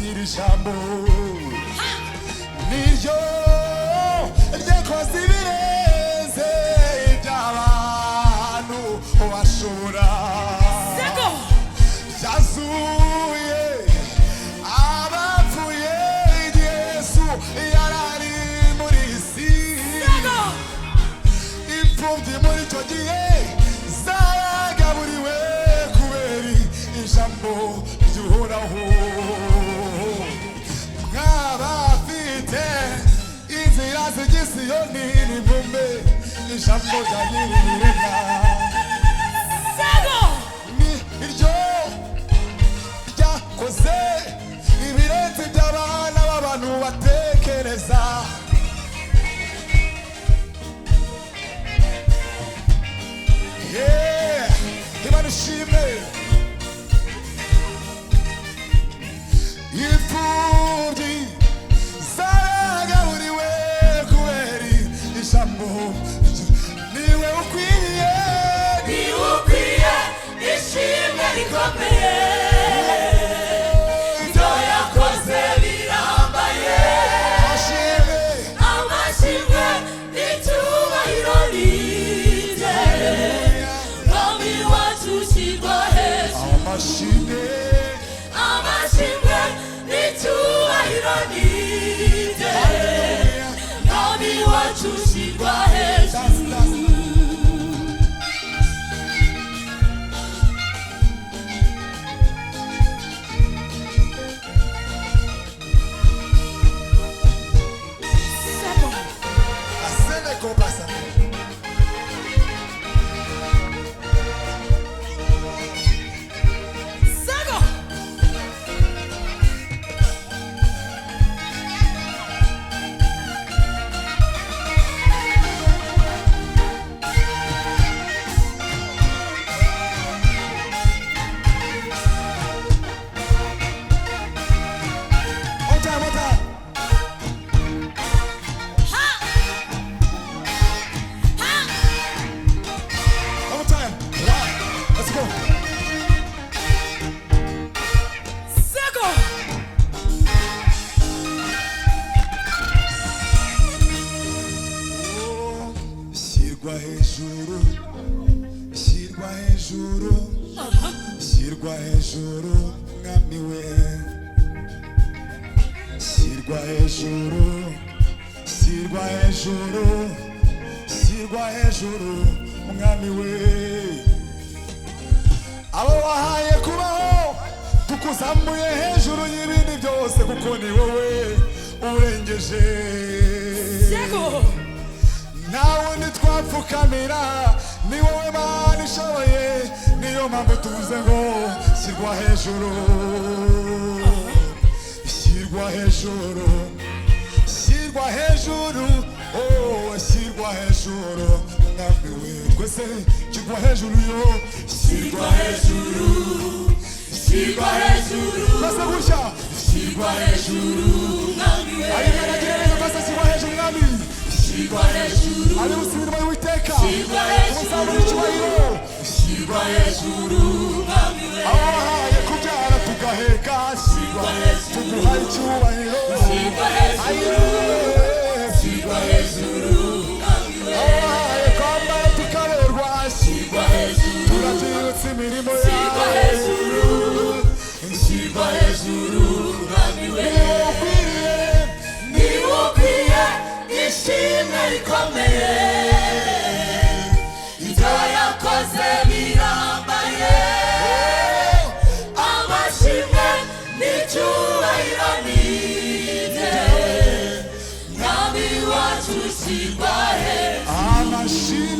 nyiri jambo niryo ryakoze ibirenze iby'abantu bashobora yazuye abapfuye Yesu yarari muri isi imfubyi muri icyo gihe zaragaburiwe kubera ijambo ry'Uhoraho mw'abafite inzira z'igisiyoni nimumbe ijambo rya nyir'ibiremwa ni iryo ryakoze ibirenze iby'abana b'abantu batekereza Imana ishimwe imfubyi zaragaburiwe kubera ijambo niwe ukwiye ishimwe rikomeye ibyo yakoze birambaye amashimwe n'icyubahiro nize mwami wacu ushyirwa hejuru amashimwe n'icyubahiro nize mwami wacu ushyirwa hejuru Shyirwa hejuru mwami we shyirwa hejuru mwami we abo wahaye kubaho tukuzamuye hejuru y'ibindi byose kuko ni wowe urengeje nawe ntitwapfukamira ni wowe Mana ishoboye niyo mpamvu tuvuze ngo shyirwa hejuru mwami we twese shyirwa hejuru yo shyirwa hejuru twese gutya shyirwa hejuru mwami we ayimanagira neza twese shyirwa hejuru mwami shyirwa hejuru ari busubirwa y'Uwiteka shyirwa hejuru uzamura icyubahiro shyirwa hejuru mwami we abo wahaye kubyara tugaheka shyirwa hejuru tuguhaye icyubahiro shyirwa hejuru shyirwa hejuru mwami we abo wahaye kwambara tukaberwa shyirwa hejuru turabyibutsa imirimo shyirwa yawe hejuru shyirwa hejuru mwami we niwe ukwiye ishimwe rikomeye ibyo yakoze birambaye amashimwe n'icyubahiro nize mwami wacu ushyirwa hejuru amashimwe